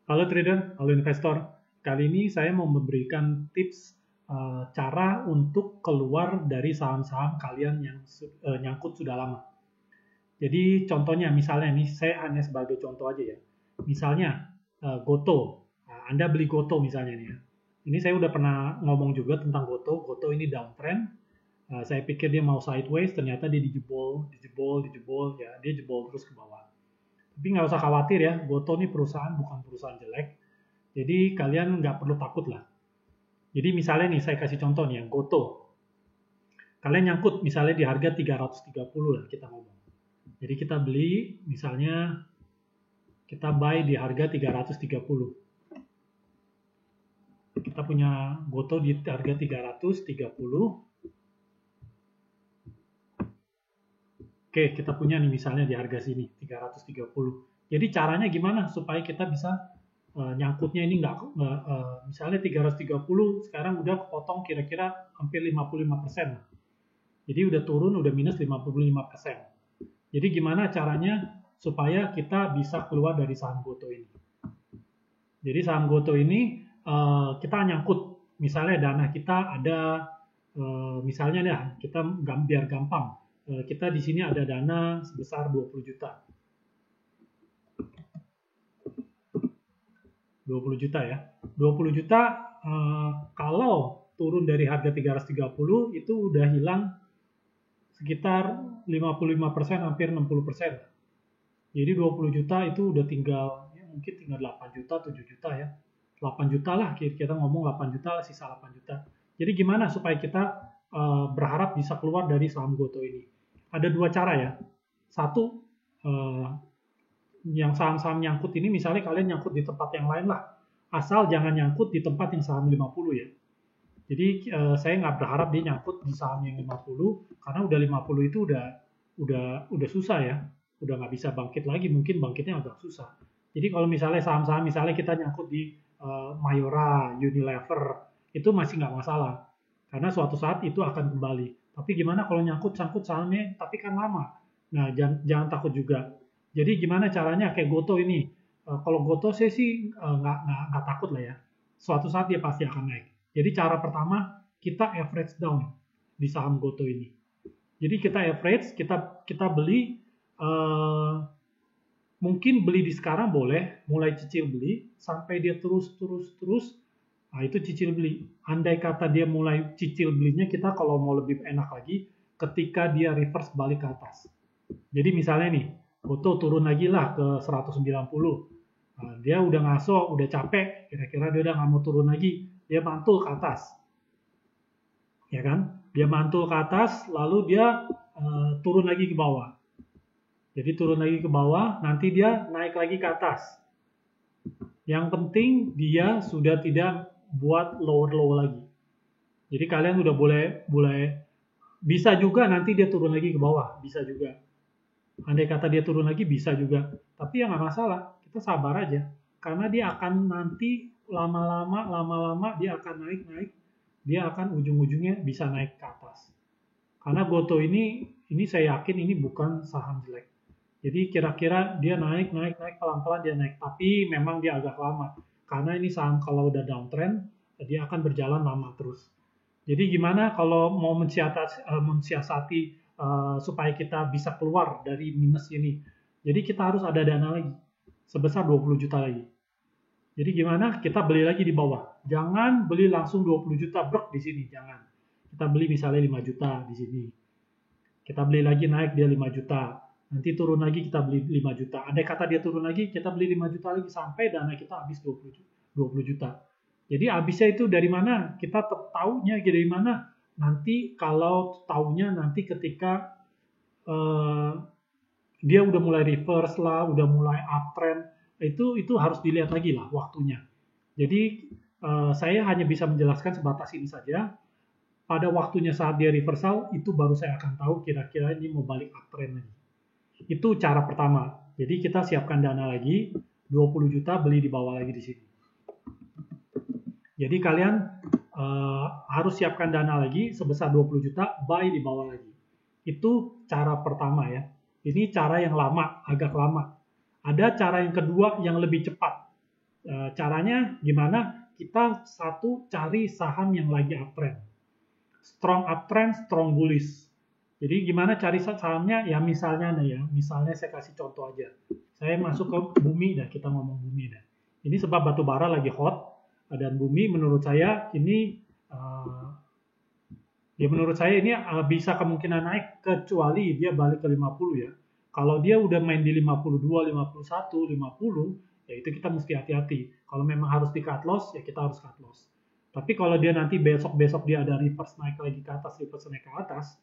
Halo trader, halo investor. Kali ini saya mau memberikan tips cara untuk keluar dari saham-saham kalian yang nyangkut sudah lama. Jadi contohnya misalnya nih, saya hanya sebagai contoh aja ya. Misalnya Goto. Nah, Anda beli Goto misalnya nih ya. Ini saya udah pernah ngomong juga tentang Goto. Goto ini downtrend. Saya pikir dia mau sideways, ternyata dia dijebol, ya dia jebol terus ke bawah. Tapi nggak usah khawatir ya, Goto ini perusahaan bukan perusahaan jelek. Jadi kalian nggak perlu takut lah. Jadi misalnya nih saya kasih contoh nih yang Goto. Kalian nyangkut misalnya di harga 330 lah kita ngomong. Jadi kita beli misalnya kita buy di harga 330. Kita punya Goto di harga 330. Oke, kita punya nih misalnya di harga sini 330. Jadi caranya gimana supaya kita bisa nyangkutnya ini misalnya 330 sekarang udah kepotong kira-kira hampir 55%. Jadi udah turun, udah minus 55%. Jadi gimana caranya supaya kita bisa keluar dari saham Goto ini? Jadi saham Goto ini kita nyangkut, misalnya dana kita ada, misalnya ya kita biar gampang, kita di sini ada dana sebesar 20 juta. 20 juta ya. 20 juta kalau turun dari harga 330 itu udah hilang sekitar 55%, hampir 60%. Jadi 20 juta itu udah tinggal ya mungkin tinggal 8 juta, 7 juta ya. 8 juta lah, kita ngomong 8 juta lah, sisa 8 juta. Jadi gimana supaya kita berharap bisa keluar dari saham Goto ini? Ada dua cara ya. Satu, yang saham-saham nyangkut ini misalnya kalian nyangkut di tempat yang lain lah. Asal jangan nyangkut di tempat yang saham 50 ya. Jadi saya nggak berharap dia nyangkut di saham yang 50 karena udah 50 itu udah susah ya. Udah nggak bisa bangkit lagi, mungkin bangkitnya agak susah. Jadi kalau misalnya saham-saham misalnya kita nyangkut di Mayora, Unilever, itu masih nggak masalah. Karena suatu saat itu akan kembali. Tapi gimana kalau nyangkut-sangkut sahamnya tapi kan lama. Nah, jangan takut juga. Jadi gimana caranya kayak Goto ini? Kalau Goto saya sih nggak takut lah ya. Suatu saat dia pasti akan naik. Jadi cara pertama kita average down di saham Goto ini. Jadi kita average, kita beli mungkin beli di sekarang boleh, mulai cicil beli sampai dia terus. Nah, itu cicil beli. Andai kata dia mulai cicil belinya, kita kalau mau lebih enak lagi ketika dia reverse balik ke atas. Jadi misalnya nih, Goto turun lagi lah ke 190. Nah, dia udah ngaso, udah capek, kira-kira dia udah nggak mau turun lagi, dia mantul ke atas. Ya kan? Dia mantul ke atas, lalu dia turun lagi ke bawah. Jadi turun lagi ke bawah, nanti dia naik lagi ke atas. Yang penting dia sudah tidak buat lower lagi. Jadi kalian udah boleh bisa juga nanti dia turun lagi ke bawah, bisa juga. Andai kata dia turun lagi bisa juga, tapi ya nggak masalah, kita sabar aja, karena dia akan nanti lama-lama dia akan naik, dia akan ujung-ujungnya bisa naik ke atas. Karena Goto ini saya yakin ini bukan saham jelek. Jadi kira-kira dia naik pelan-pelan dia naik, tapi memang dia agak lama, karena ini saham kalau udah downtrend dia akan berjalan lama terus. Jadi gimana kalau mau mensiasati supaya kita bisa keluar dari minus ini. Jadi kita harus ada dana lagi sebesar 20 juta lagi. Jadi gimana? Kita beli lagi di bawah. Jangan beli langsung 20 juta brek di sini, jangan. Kita beli misalnya 5 juta di sini. Kita beli lagi naik dia 5 juta. Nanti turun lagi kita beli 5 juta. Andai kata dia turun lagi, kita beli 5 juta lagi sampai dana kita habis 20 juta. Jadi habisnya itu dari mana? Kita tahunya dari mana? Nanti kalau tahunya nanti ketika dia udah mulai reverse lah, udah mulai uptrend, itu harus dilihat lagi lah waktunya. Jadi saya hanya bisa menjelaskan sebatas ini saja. Pada waktunya saat dia reversal, itu baru saya akan tahu kira-kira ini mau balik uptrend lagi. Itu cara pertama. Jadi kita siapkan dana lagi, 20 juta beli di bawah lagi di sini. Jadi kalian harus siapkan dana lagi sebesar 20 juta, buy di bawah lagi. Itu cara pertama ya. Ini cara yang lama, agak lama. Ada cara yang kedua yang lebih cepat. caranya gimana? Kita cari saham yang lagi uptrend. Strong uptrend, strong bullish. Jadi gimana cari sahamnya? Ya misalnya saya kasih contoh aja. Saya masuk ke bumi dah, kita ngomong bumi dah. Ini sebab batu bara lagi hot, dan bumi menurut saya ini bisa kemungkinan naik kecuali dia balik ke 50 ya. Kalau dia udah main di 52, 51, 50, ya itu kita mesti hati-hati. Kalau memang harus di cut loss, ya kita harus cut loss. Tapi kalau dia nanti besok dia ada reverse naik lagi ke atas, reverse naik ke atas,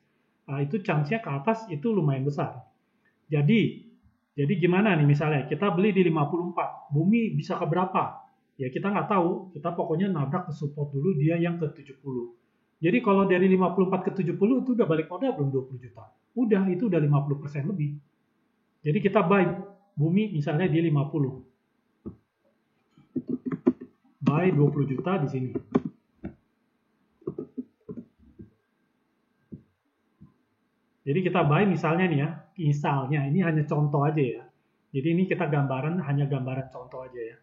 itu chance-nya ke atas itu lumayan besar. Jadi gimana nih misalnya, kita beli di 54, bumi bisa ke berapa? Ya kita nggak tahu, kita pokoknya nabrak ke support dulu dia yang ke 70. Jadi kalau dari 54 ke 70 itu udah balik modal belum 20 juta? Udah, itu udah 50% lebih. Jadi kita buy bumi misalnya di 50. Buy 20 juta di sini. Jadi kita buy misalnya nih ya, misalnya ini hanya contoh aja ya. Jadi ini kita hanya gambaran contoh aja ya.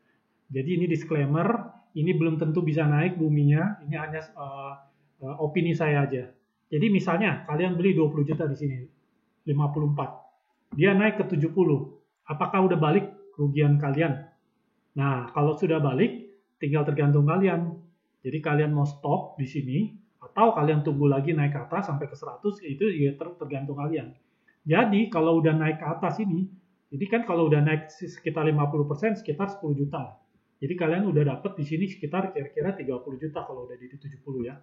Jadi ini disclaimer, ini belum tentu bisa naik buminya, ini hanya opini saya aja. Jadi misalnya kalian beli 20 juta di sini, 54. Dia naik ke 70. Apakah udah balik kerugian kalian? Nah, kalau sudah balik, tinggal tergantung kalian. Jadi kalian mau stop di sini, atau kalian tunggu lagi naik ke atas sampai ke 100, itu ya tergantung kalian. Jadi kalau udah naik ke atas ini, jadi kan kalau udah naik sekitar 50%, sekitar 10 juta. Jadi kalian udah dapat di sini sekitar kira-kira 30 juta kalau udah di 70 ya.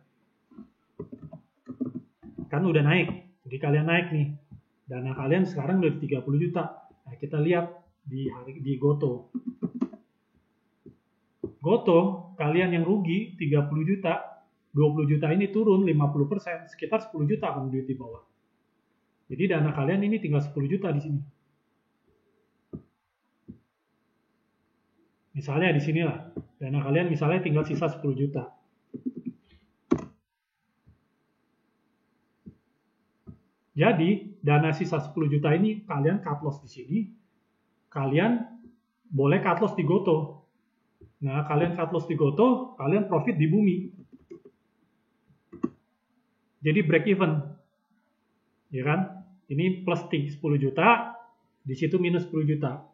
Kan udah naik. Jadi kalian naik nih. Dana kalian sekarang udah 30 juta. Nah, kita lihat di Goto. Goto, kalian yang rugi 30 juta, 20 juta ini turun 50%, sekitar 10 juta akan duit di bawah. Jadi dana kalian ini tinggal 10 juta di sini. Misalnya di sinilah, dana kalian misalnya tinggal sisa 10 juta. Jadi, dana sisa 10 juta ini kalian cut loss di sini, kalian boleh cut loss di Goto. Nah, kalian cut loss di Goto, kalian profit di bumi. Jadi break even. Ya kan? Ini plus 10 juta, di situ minus 10 juta.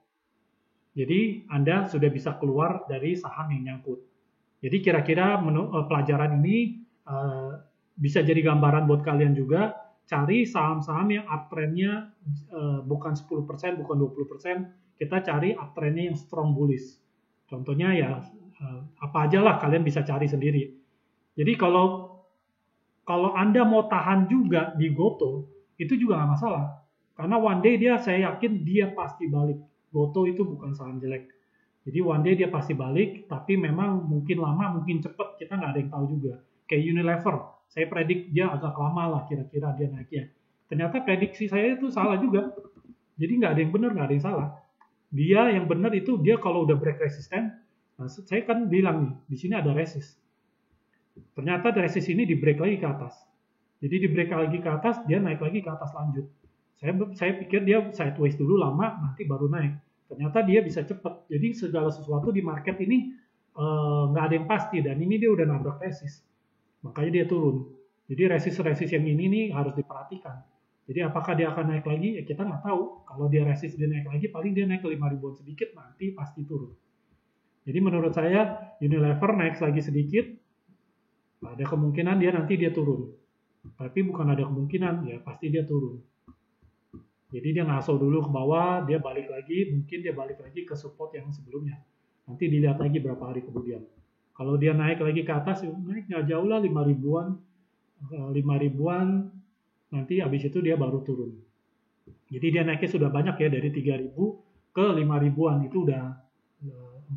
Jadi Anda sudah bisa keluar dari saham yang nyangkut. Jadi kira-kira pelajaran ini bisa jadi gambaran buat kalian juga. Cari saham-saham yang uptrendnya bukan 10%, bukan 20%. Kita cari uptrendnya yang strong bullish. Contohnya ya apa aja lah kalian bisa cari sendiri. Jadi kalau Anda mau tahan juga di Goto, itu juga nggak masalah. Karena one day saya yakin dia pasti balik. Goto itu bukan saham jelek. Jadi one day dia pasti balik, tapi memang mungkin lama, mungkin cepat, kita nggak ada yang tahu juga. Kayak Unilever, saya predik dia agak lama lah kira-kira dia naiknya. Ternyata prediksi saya itu salah juga. Jadi nggak ada yang benar, nggak ada yang salah. Dia yang benar itu dia kalau udah break resisten, nah saya kan bilang nih, di sini ada resist. Ternyata resist ini di break lagi ke atas. Jadi di break lagi ke atas, dia naik lagi ke atas lanjut. Saya pikir dia sideways dulu lama, nanti baru naik. Ternyata dia bisa cepat. Jadi segala sesuatu di market ini nggak ada yang pasti, dan ini dia udah nabrak resist. Makanya dia turun. Jadi resist yang ini nih harus diperhatikan. Jadi apakah dia akan naik lagi? Ya kita nggak tahu. Kalau dia resist dia naik lagi, paling dia naik ke 5 ribuan sedikit, nanti pasti turun. Jadi menurut saya Unilever naik lagi sedikit, ada kemungkinan nanti dia turun. Tapi bukan ada kemungkinan, ya pasti dia turun. Jadi dia ngaso dulu ke bawah, dia balik lagi, mungkin dia balik lagi ke support yang sebelumnya. Nanti dilihat lagi berapa hari kemudian. Kalau dia naik lagi ke atas, naik nggak jauh lah 5 ribuan, nanti habis itu dia baru turun. Jadi dia naiknya sudah banyak ya, dari 3.000 ke 5 ribuan, itu udah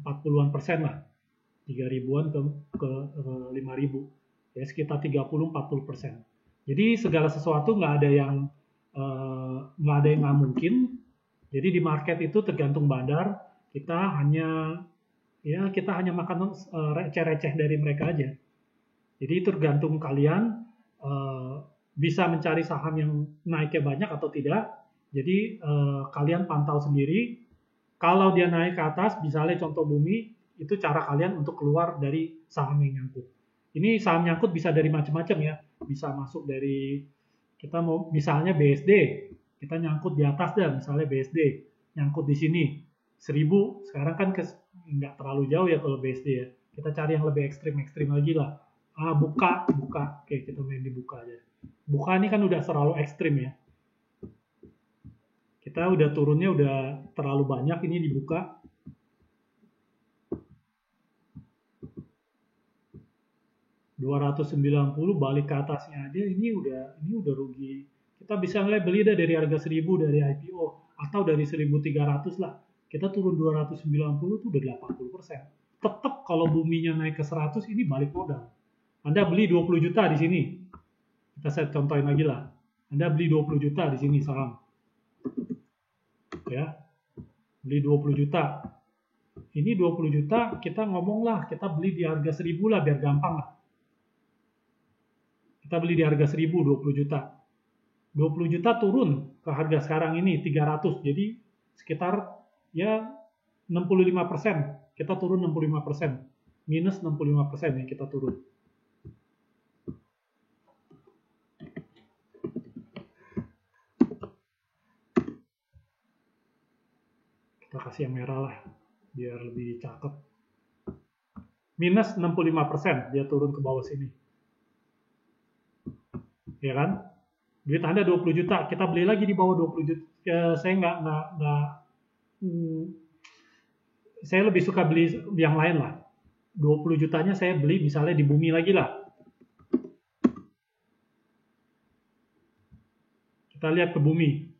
40% lah. 3 ribuan ke 5 ribu. Ya sekitar 30-40%. Jadi segala sesuatu nggak ada yang nggak mungkin. Jadi di market itu tergantung bandar, kita hanya makan receh-receh dari mereka aja. Jadi itu tergantung kalian bisa mencari saham yang naiknya banyak atau tidak. Jadi kalian pantau sendiri. Kalau dia naik ke atas, misalnya contoh bumi, Itu cara kalian untuk keluar dari saham yang nyangkut. Ini saham nyangkut bisa dari macam-macam ya. Bisa masuk dari, kita mau misalnya BSD, kita nyangkut di atas dah, misalnya BSD, nyangkut di sini 1000, sekarang kan nggak terlalu jauh ya kalau BSD ya. Kita cari yang lebih ekstrim lagi lah. Buka. Oke, kita main di buka aja. Buka ini kan udah terlalu ekstrim ya. Kita udah turunnya udah terlalu banyak, ini dibuka. $290 balik ke atasnya aja ini udah rugi. Kita bisa mulai beli dari harga 1000 dari IPO atau dari 1300 lah. Kita turun 290 itu udah 80%. Tetap kalau buminya naik ke 100 ini balik modal. Anda beli 20 juta di sini. Saya contohin lagi lah. Anda beli 20 juta di sini saham. Ya. Beli 20 juta. Ini 20 juta kita ngomong lah, kita beli di harga 1000 lah biar gampang lah. Kita beli di harga 1000, 20 juta. 20 juta turun ke harga sekarang ini 300. Jadi sekitar ya 65%. Kita turun 65%. Minus 65% ya kita turun. Kita kasih yang merah lah biar lebih cakep. Minus 65% dia turun ke bawah sini. Ya kan? Duit Anda 20 juta, kita beli lagi di bawah 20 juta. Saya saya lebih suka beli yang lain lah. 20 jutanya saya beli misalnya di bumi lagi lah. Kita lihat ke bumi.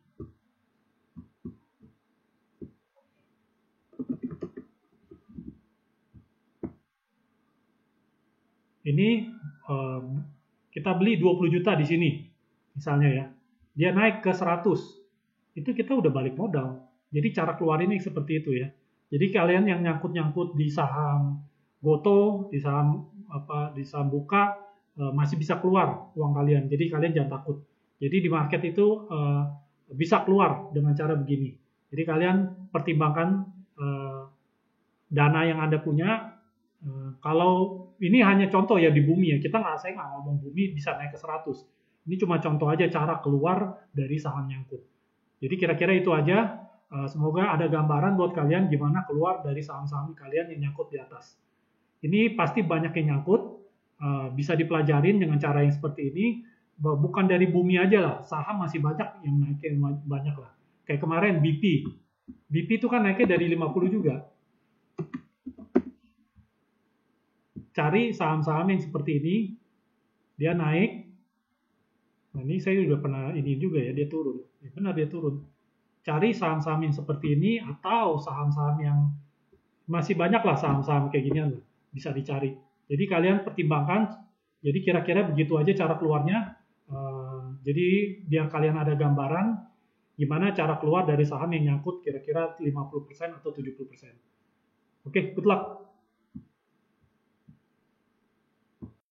Ini kita beli 20 juta di sini. Misalnya ya. Dia naik ke 100. Itu kita udah balik modal. Jadi cara keluar ini seperti itu ya. Jadi kalian yang nyangkut-nyangkut di saham Goto, di saham Buka, masih bisa keluar uang kalian. Jadi kalian jangan takut. Jadi di market itu bisa keluar dengan cara begini. Jadi kalian pertimbangkan dana yang Anda punya. Kalau ini hanya contoh ya di bumi ya. Saya nggak ngomong bumi bisa naik ke 100. Ini cuma contoh aja cara keluar dari saham nyangkut. Jadi kira-kira itu aja. Semoga ada gambaran buat kalian gimana keluar dari saham-saham kalian yang nyangkut di atas. Ini pasti banyak yang nyangkut, bisa dipelajarin dengan cara yang seperti ini. Bukan dari bumi aja lah, saham masih banyak yang naiknya banyak lah. Kayak kemarin BP itu kan naiknya dari 50 juga. Cari saham-saham yang seperti ini, dia naik. Nah ini saya udah pernah ini juga ya, dia turun. Ya, benar dia turun. Cari saham-saham yang seperti ini atau saham-saham yang masih banyak lah saham-saham kayak ginian lah, bisa dicari. Jadi kalian pertimbangkan, jadi kira-kira begitu aja cara keluarnya. Jadi biar kalian ada gambaran gimana cara keluar dari saham yang nyangkut kira-kira 50% atau 70%. Oke, good luck.